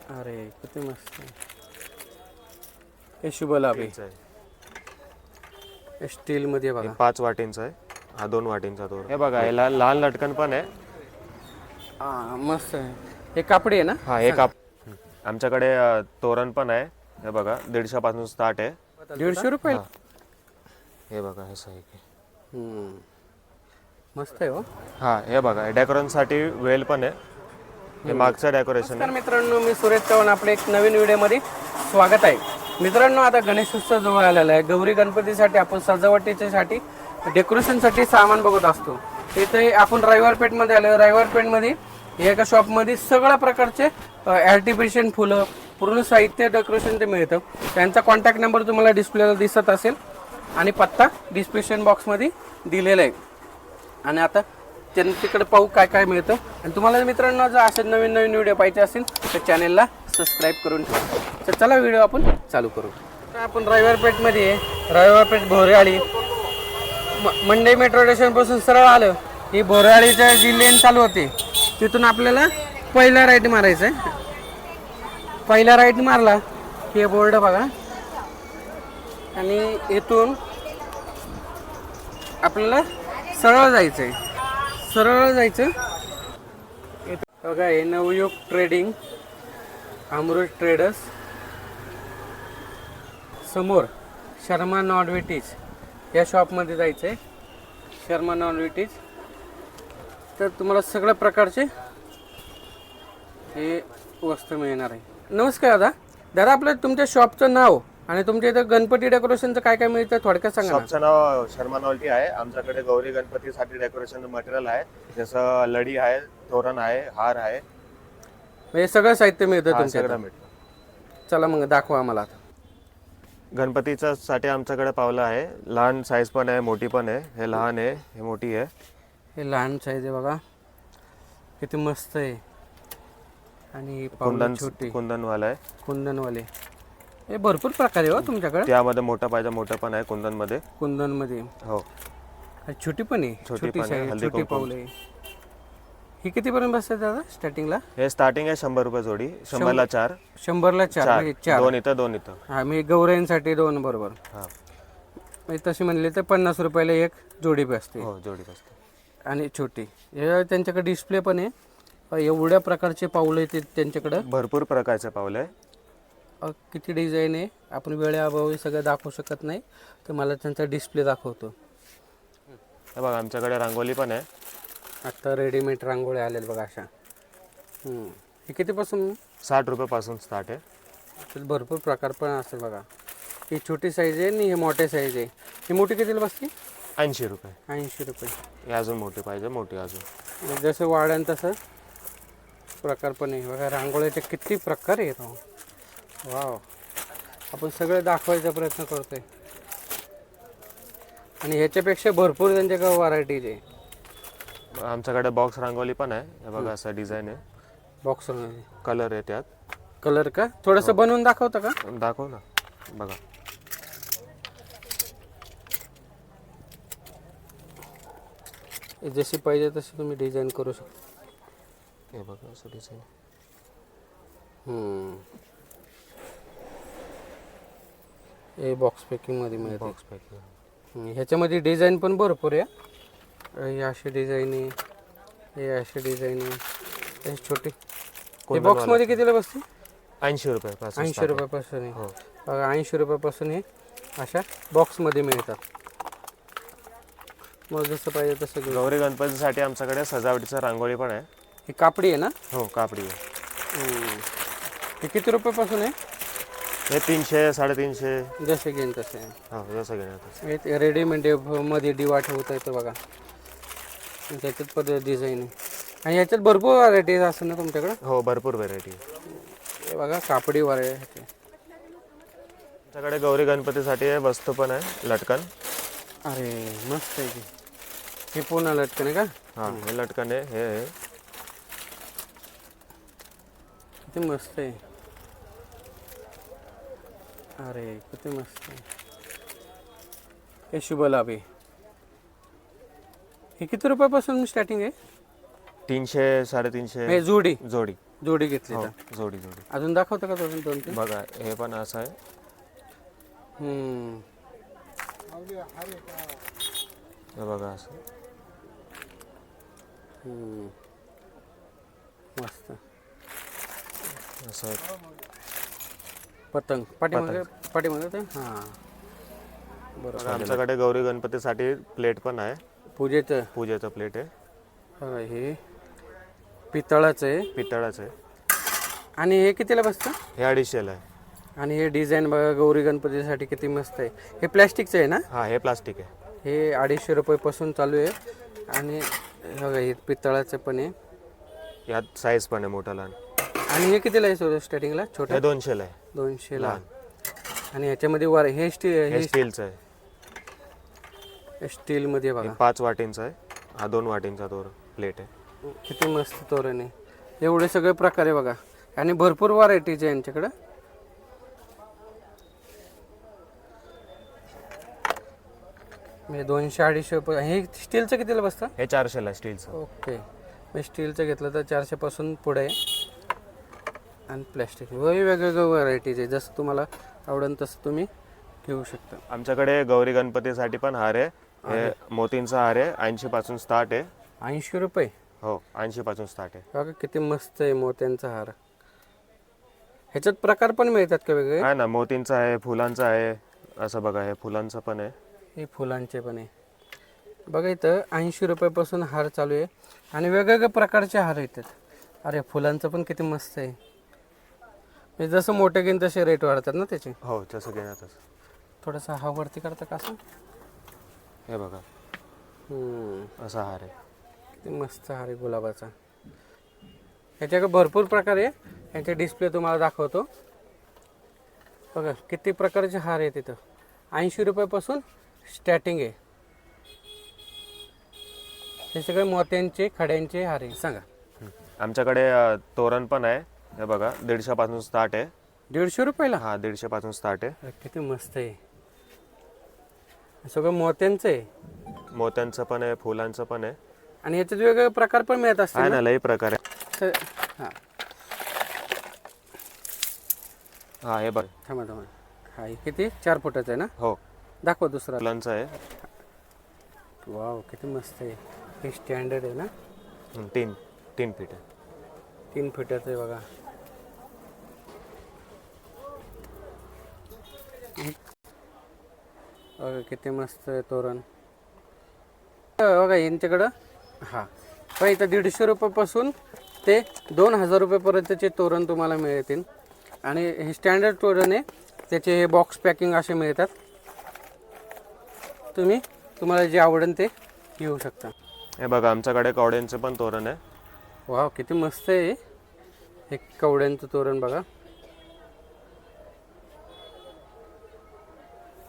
अरे किती मस्त आहे. हे शुभ लाभ आहे आहे. स्टील मध्ये बघा. 5 वाटींचा आहे. हा 2 वाटींचा तोरण. हे बघा याला लाल लटकन पण आहे. हा मस्त आहे. हे कापडी आहे ना? हा हे आमच्याकडे तोरण पण आहे. हे बघा 150 पासून स्टार्ट आहे. 150 रुपये. हे बघा हे सही मस्त आहे हो. हा हे बघा डेकोरेशन साठी वेल पण आहे. हे मागचं डेकोरेशन. नमस्कार मित्रांनो, मी सुरेश चव्हाण. आपल्या एक नवीन व्हिडिओमध्ये स्वागत आहे. मित्रांनो, आता गणेश उत्सव जवळ आलेला आहे. गौरी गणपतीसाठी आपण सजावटीच्यासाठी डेकोरेशनसाठी सामान बघत असतो. तिथे आपण रविवार पेठमध्ये आलो. रविवार पेठमध्ये एका शॉपमध्ये सगळ्या प्रकारचे आर्टिफिशियल फुलं, पूर्ण साहित्य डेकोरेशन ते मिळतं. त्यांचा कॉन्टॅक्ट नंबर तुम्हाला डिस्प्लेला दिसत असेल आणि पत्ता डिस्क्रिप्शन बॉक्समध्ये दिलेला आहे. आणि आता तिकडे पाहू काय काय मिळतं. आणि तुम्हाला मित्रांनो जर असे नवीन नवीन व्हिडिओ पाहिजे असेल तर चॅनेलला सबस्क्राईब करून ठेवा. तर चला व्हिडिओ आपण चालू करू. आपण रविवार पेठमध्ये रविवार पेठ भोरेआळी मंडई मेट्रो स्टेशनपासून सरळ आलं ही भोरेआळीच्या जी लेन चालू होते तिथून आपल्याला पहिला राईट मारायचं आहे. पहिला राईट मारला हे बोर्ड बघा आणि इथून आपल्याला सरळ जायचं आहे. सरळ जायचं बघा. हे नवयुग ट्रेडिंग, अमृत ट्रेडर्स समोर शर्मा नॉनव्हेटीज या शॉपमध्ये जायचं आहे. शर्मा नॉनव्हेटीज. तर तुम्हाला सगळ्या प्रकारचे हे वस्तू मिळणार आहे. नमस्कार दादा. दादा आपलं तुमच्या शॉपचं नाव आणि तुमच्या इथं गणपती डेकोरेशनचं काय काय मिळतं थोडक्यात सांगा. शॉपचं नाव शर्मा नॉल्टी आहे. आमच्याकडे गौरी गणपतीसाठी डेकोरेशन मटेरियल आहे. जसं लडी आहे, तोरण आहे, हार आहे. हे सगळं साहित्य मिळतं तुमच्या सगळं इथं. मिळतं. चला मग दाखवा आम्हाला. गणपतीच्या साठी आमच्याकडे पावलं आहे. लहान साईज पण आहे, मोठी पण आहे. हे लहान आहे, हे मोठी आहे. हे लहान साईज आहे बघा किती मस्त आहे. आणि पावलं छोटी कुंदनवाला आहे. कुंदनवाले हे भरपूर प्रकार आहे हो तुमच्याकडे. त्यामध्ये मोठं पाहिजे मोठं पण आहे कुंदन मध्ये. कुंदनमध्ये हो. छोटी पण आहे. छोटी साईज छोटी पावलं आहे. ही कितीपर्यंत बसते दादा स्टार्टिंगला? हे स्टार्टिंग आहे 100 रुपये जोडी. 100ला 4. 100ला 4. 2 इथं 2 इथं. हा मी गौराईंसाठी 2 बरोबर. हा तशी म्हणले तर 50 रुपयाला एक जोडी बसते. हो जोडी बसते. आणि छोटी हे त्यांच्याकडे डिस्प्ले पण आहे. एवढ्या प्रकारचे पावलं आहेत त्यांच्याकडे. भरपूर प्रकारचे पावलं आहे. किती डिझाईन आहे आपण वेळेअभावी सगळं दाखवू शकत नाही. तर मला त्यांचा डिस्प्ले दाखवतो. हे बघा आमच्याकडे रांगोली पण आहे. आता रेडीमेड रांगोळ्या आलेत बघा अशा. हे कितीपासून? 60 रुपयापासून स्टार्ट आहे. तर भरपूर प्रकार पण असेल बघा. ही छोटी साईज आहे आणि हे मोठे साईज आहे. ही मोठी कितीला बसते? 80 रुपये. 80 रुपये. हे अजून मोठी पाहिजे, मोठी अजून. जसं वाढन तसं प्रकार पण आहे बघा. रांगोळ्याचे किती प्रकार आहेत. वाव. आपण सगळं दाखवायचा प्रयत्न करतोय. आणि ह्याच्यापेक्षा भरपूर त्यांच्याकडे व्हरायटीज आहे. आमच्याकडे बॉक्स रांगोली पण आहे. हे बघा असं डिझाईन आहे. बॉक्स कलर आहे त्यात. कलर का थोडंसं बनवून दाखवता का? दाखव ना. बघा जशी पाहिजे तशी तुम्ही डिझाईन करू शकता. हे बघा असं डिझाईन. हे बॉक्स पॅकिंगमध्ये मिळते. Box packing. ह्याच्यामध्ये डिझाईन पण भरपूर आहे. हे अशी डिझाईन आहे, हे अशी डिझाईन आहे, हे छोटी. हे बॉक्समध्ये कितीला बसते? 80 रुपयापासून. 80 रुपयापासून आहे. हो. बघा 80 रुपयापासून हे अशा बॉक्समध्ये मिळतात. मग जसं पाहिजे तसं घेऊ. गौरी गणपतीसाठी आमच्याकडे सजावटीचं रांगोळी पण आहे. ही कापडी आहे ना? हो कापडी आहे. हे किती रुपयापासून आहे? हे 300 350. जसे घेईन तसे. हो जसं घेण्यात. हे रेडीमेड मध्ये दिवा ठेवता येतो बघा. त्याच्यात पण डिझाईन आहे. आणि याच्यात भरपूर व्हरायटीज असतात ना तुमच्याकडे? हो भरपूर व्हरायटी. हे बघा कापडी व्हरायटी. आमच्याकडे गौरी गणपतीसाठी वस्तू पण आहे. लटकन. अरे मस्त आहे की. हे पुन्हा लटकन आहे का? हां हे लटकन आहे. हे किती मस्त आहे. अरे किती मस्त आहे. हे शुभ लाभ आहे. हे किती रुपयापासून स्टार्टिंग आहे? 300 350. हे जोडी. जोडी. जोडी घेतली हो, तर जोडी जोडी. अजून दाखवतं का दोन दोन तीन? बघा हे पण असं आहे. हम्म. हे बघा असं. हम्म. मस्त. असं आहे. पतंग पाठीमागे ते हां बरोबर. बघा, आमच्याकडे गौरी गणपतीसाठी प्लेट पण आहे. पूजेचं प्लेट आहे. बघा हे पितळाचं आहे पितळाचं आहे. आणि हे कितीला बसतं? हे 250 आहे. आणि हे डिझाईन बघा गौरी गणपतीसाठी किती मस्त आहे. हे प्लॅस्टिकचं आहे ना? हा, हे प्लास्टिक आहे. हे 250 रुपयापासून चालू आहे. आणि बघा हे पितळाचं पण आहे. यात साईज पण आहे मोठा लहान. आणि हे कितीला आहे स्टार्टिंगला? छोटं हे 200 आहे. 200ला. आणि ह्याच्यामध्ये वर हे हे स्टीलचं आहे. स्टीलमध्ये बघा 5 वाटींचा आहे. हा 2 वाटींचा प्लेट आहे. किती मस्त तोरण आहे. एवढे सगळे प्रकार आहे बघा. आणि भरपूर व्हरायटीज आहे यांच्याकडं. म्हणजे 200-250 रुपये. हे स्टीलचं कितीला बसतं? हे 400 आहे स्टीलचं. ओके. मी स्टीलचं घेतलं तर 400 पासून पुढे आहे. आणि प्लॅस्टिक वेगवेगळ्या व्हरायटीज आहे. जसं तुम्हाला आवडेल तसं तुम्ही घेऊ शकता. आमच्याकडे गौरी गणपतीसाठी पण हार आहे. हे मोतींचा हार आहे. 80 पासून स्टार्ट आहे. 80 रुपये? हो, 80 पासून स्टार्ट आहे. बघा किती मस्त आहे मोत्यांचा हार. ह्याच्यात प्रकार पण मिळतात का वेगळे? आहे ना, मोतींचा आहे, फुलांचा आहे. असं बघा, हे फुलांचं पण आहे. हे फुलांचे पण आहे. बघा इथं 80 रुपयापासून हार चालू आहे. आणि वेगवेगळ्या प्रकारचे हार येतात. अरे फुलांचं पण किती मस्त आहे. म्हणजे जसं मोठे घेईन तसे रेट वाढतात ना त्याचे? हो, तसं घेण्यातच. थोडंसं हा वरती करतं का असं? हे बघा, असा हार आहे. किती मस्त हार आहे गुलाबाचा. ह्याच्याकडे भरपूर प्रकार आहे. यांचे डिस्प्ले तुम्हाला दाखवतो. बघा किती प्रकारचे हार आहे तिथं. 80 रुपयापासून स्टार्टिंग आहे. हे सगळे मोत्यांचे खड्यांचे हार आहे. सांगा. आमच्याकडे तोरण पण आहे. हे बघा 150 पासून स्टार्ट आहे. 150 रुपयाला? हा, 150 पासून स्टार्ट आहे. अरे, किती मस्त आहे. सगळं मोत्यांचं आहे. मोत्यांचं पण आहे, फुलांचं पण आहे. आणि याच्यात वेगवेगळे प्रकार पण मिळत असतील आहे ना, लई प्रकार आहे. हां हा, हे बघ. थांबा. हा हे किती? 4 फुटाचं आहे ना? हो. दाखवा दुसरा. फुलांचं आहे. वाव किती मस्त आहे. हे स्टँडर्ड आहे ना? 3 फीट आहे. 3 फुटाचं आहे बघा. बघा किती मस्त आहे तोरण. बघा यांच्याकडं हा पण इथं 150 रुपयापासून ते 2000 रुपयापर्यंतचे तोरण तुम्हाला मिळतील. आणि हे स्टँडर्ड तोरण आहे. त्याचे हे बॉक्स पॅकिंग असे मिळतात. तुम्हाला जे आवडेल ते घेऊ शकता. हे बघा, आमच्याकडे कवड्यांचे पण तोरण आहे. वाव किती मस्त आहे. हे कवड्यांचं तोरण बघा.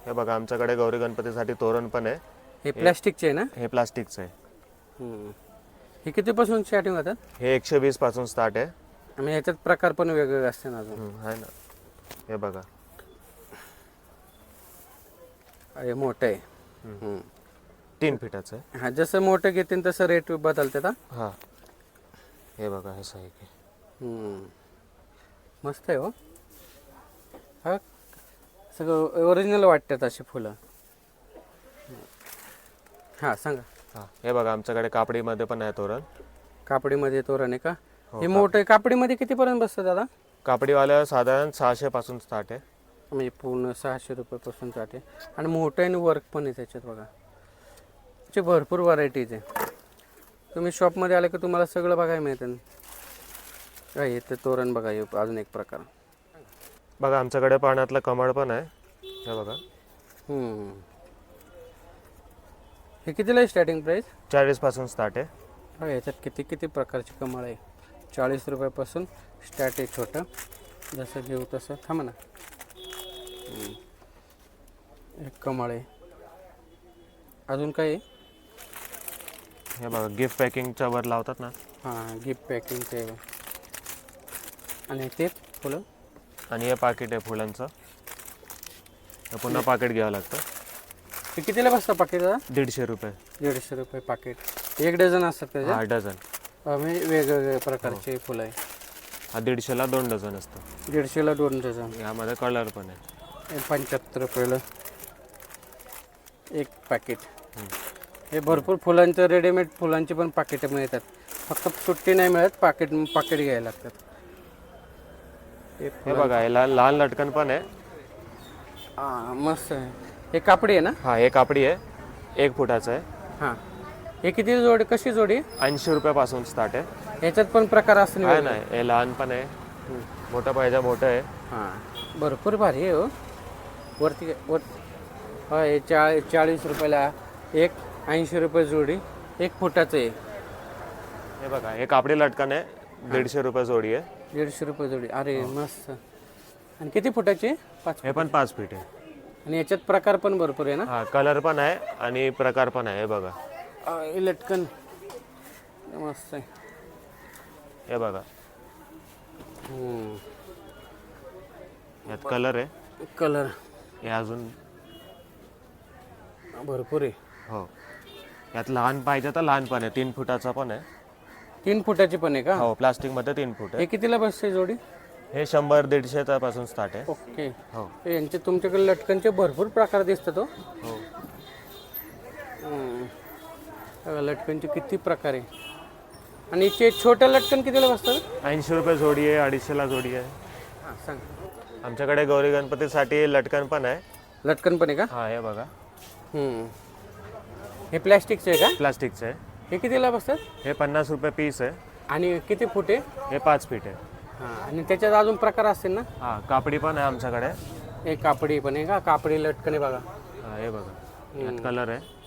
हे बघा, आमच्याकडे गौरी गणपतीसाठी तोरण पण आहे. हे प्लॅस्टिकचे आहे ना? हे प्लास्टिकचं आहे. हे कितीपासून स्टार्टिंग होतात? हे 120 पासून स्टार्ट आहे. आणि ह्याच्यात प्रकार पण वेगवेगळे असते ना अजून? आहे ना. हे बघा, अरे मोठं आहे. 3 फीटाचं आहे. हा जसं मोठं घेतील तसं रेट बदलते का? हा, हे बघा, हे आहे की. मस्त आहे हो. हा सगळं ओरिजिनल वाटतात अशी फुलं. हां सांगा. हा, हे बघा, आमच्याकडे कापडीमध्ये पण आहे तोरण. कापडीमध्ये तोरण आहे का? हे मोठं आहे. कापडीमध्ये कितीपर्यंत बसतं दादा? कापडीवाल्या साधारण 600 पासून स्टार्ट आहे. म्हणजे पूर्ण 600 रुपयापासून स्टार्ट आहे. आणि मोठं आहे आणि वर्क पण आहे त्याच्यात बघा. त्याची भरपूर व्हरायटीज आहे. तुम्ही शॉपमध्ये आले की तुम्हाला सगळं बघायला मिळतं. हे ते तोरण बघा. हे अजून एक प्रकार बघा, आमच्याकडे पाण्यातलं कमळ पण आहे. हे बघा. हे कितीला आहे स्टार्टिंग प्राइस? 40 पासून स्टार्ट आहे. बघा याच्यात किती किती प्रकारचे कमळ आहे. 40 रुपयापासून स्टार्ट आहे छोटं. जसं घेऊ तसं. थांबा ना. एक कमळ आहे. अजून काय आहे? हे बघा, गिफ्ट पॅकिंगच्या वर लावतात ना. हां गिफ्ट पॅकिंगचे. आणि ते फुलं. आणि हे पाकिट आहे फुलांचं. हे पुन्हा पाकिट घ्यावं लागतं. ते कितीला बसतं पाकिट दादा? 150 रुपये. 150 रुपये पाकिट. 1 डझन असतात त्याचे? 8 डझन. म्हणजे वेगवेगळ्या प्रकारचे फुलं आहे. हा 150ला 2 डझन असतं. 150ला 2 डझन. यामध्ये कलर पण आहे. 75 रुपयाला एक पॅकेट. हे भरपूर फुलांचं रेडीमेड फुलांची पण पाकिटं मिळतात. फक्त सुट्टी नाही मिळत, पाकिट घ्यायला लागतात. हे बघा याला लहान लटकन पण आहे. हां मस्त आहे. हे कापडी आहे ना? हा हे कापडी आहे, 1 फुटाचं आहे. हां. हे किती जोडी, कशी जोडी? 80 रुपयापासून स्टार्ट आहे. याच्यात पण प्रकार असतील. काय नाही, हे लहान पण आहे, मोठं पाहिजे मोठं आहे. हां भरपूर भारी आहे हो. वरती हा हे 40 रुपयाला एक, 80 रुपये जोडी, 1 फुटाचं आहे. हे बघा हे कापडी लटकन आहे, 150 रुपये जोडी आहे. 150 रुपये जोडी. अरे मस्त. आणि किती फुटाची? 5. हे पण 5 फीट आहे. आणि याच्यात प्रकार पण भरपूर आहे ना? हा कलर पण आहे आणि प्रकार पण आहे. हे बघा हे लटकन मस्त आहे. हे बघा यात कलर आहे. कलर हे अजून भरपूर आहे. हो यात लहान पाहिजे तर लहान पण आहे, 3 फुटाचा पण आहे. 3 फुटाची पण आहे का? हो प्लास्टिक मध्ये 3 फूट आहे. हे कितीला बसते जोडी? हे 100-150 पासून स्टार्ट आहे. ओके. हो यांचे तुमच्याकडे लटकनचे भरपूर प्रकार दिसतात हो. हो बघा, लटकनचे किती प्रकार आहे. आणि याचे छोट्या लटकन कितीला बसतात? 80 रुपये जोडी आहे, 250ला जोडी आहे. हां सांग. आमच्याकडे गौरी गणपतीसाठी लटकन पण आहे. लटकन पण आहे का? हा हे बघा हे प्लॅस्टिकचे आहे का? प्लास्टिकचं आहे. हे कितीला बसतात? हे 50 रुपये पीस आहे. आणि किती फूट आहे? हे 5 फीट आहे. हां. आणि त्याच्यात अजून प्रकार असतील ना? हा कापडी पण आहे आमच्याकडे. हे कापडी पण आहे का? कापडी लटकन आहे बघा. हा हे बघा यात कलर आहे.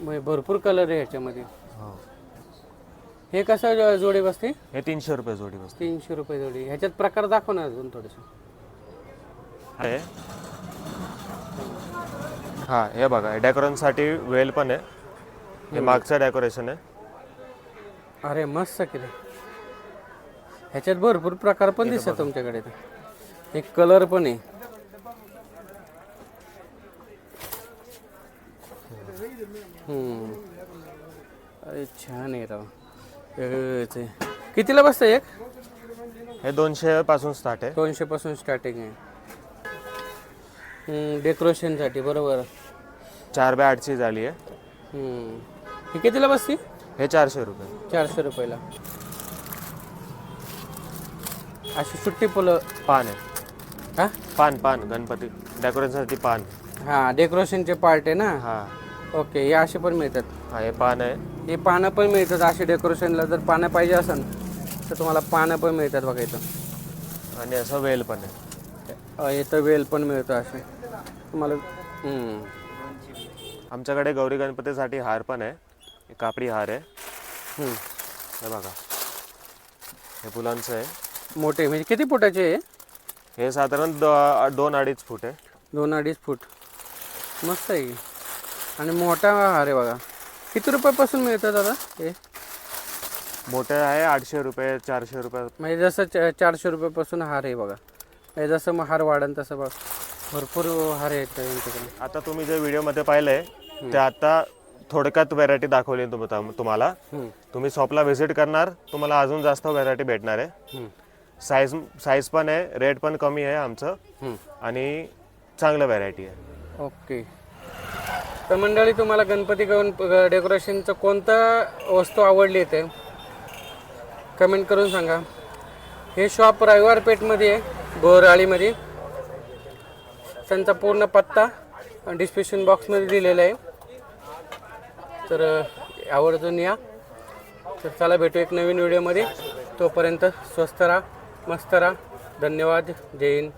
मग भरपूर कलर आहे ह्याच्यामध्ये. हो हे कसं जोडी बसते? हे 300 रुपये जोडी बसते. 300 रुपये जोडी. ह्याच्यात प्रकार दाखव ना अजून थोडंसं. आहे हा हे बघा डेकोरेशनसाठी वेल पण आहे. हे मागचं डेकोरेशन आहे. अरे मस्त किती. ह्याच्यात भरपूर प्रकार पण दिसतात तुमच्याकडे. एक कलर पण आहे. अरे छान आहे राव. वेगवेगळेच आहे. कितीला बसतं एक? हे 200 पासून स्टार्ट आहे. 200 पासून स्टार्टिंग आहे. डेकोरेशनसाठी बरोबर. 4x8ची झाली आहे. हे कितीला बसते? हे 400 रुपये. 400 रुपयाला. अशी सुट्टी फुलं पान आहे. हा पान गणपती डेकोरेशनसाठी पान. हां डेकोरेशनचे पार्ट आहे ना? हा ओके. हे असे पण मिळतात. हा हे पान आहे. हे पानं पण मिळतात असे डेकोरेशनला. जर पानं पाहिजे असेल तर तुम्हाला पानं पण मिळतात बघा इथं. आणि असं वेल पण आहे. इथं वेल पण मिळतं असे तुम्हाला. आमच्याकडे गौरी गणपतीसाठी हार पण आहे. हे कापडी हार आहे. हे बघा हे फुलांचं आहे. मोठे म्हणजे किती फुटाचे आहे? हे साधारण 2-2.5 फूट आहे. 2-2.5 फूट. मस्त आहे. आणि मोठा हार आहे बघा. किती रुपयापासून मिळतं दादा हे? मोठे आहे 800 रुपये, 400 रुपये. म्हणजे जसं 400 रुपयापासून हार आहे बघा. म्हणजे जसं मग हार वाढन तसं बघ भरपूर हार आहेत यांच्याकडे. आता तुम्ही जे व्हिडिओमध्ये पाहिलंय ते आता थोडक्यात व्हरायटी दाखवली तुम्हाला. तुम्ही शॉपला व्हिजिट करणार, तुम्हाला अजून जास्त व्हरायटी भेटणार आहे. साईज पण आहे, रेट पण कमी आहे आमचं आणि चांगलं व्हरायटी आहे. ओके. तर मंडळी तुम्हाला गणपती डेकोरेशनचं कोणतं वस्तू आवडली ते कमेंट करून सांगा. हे शॉप रविवार पेठमध्ये आहे, बोराळीमध्ये. त्यांचा पूर्ण पत्ता डिस्क्रिप्शन बॉक्समध्ये दिलेला आहे. तर आवर्जून या. तर चला भेटू एक नवीन व्हिडिओमध्ये. तोपर्यंत स्वस्त राहा, मस्त राहा. धन्यवाद. जय हिंद.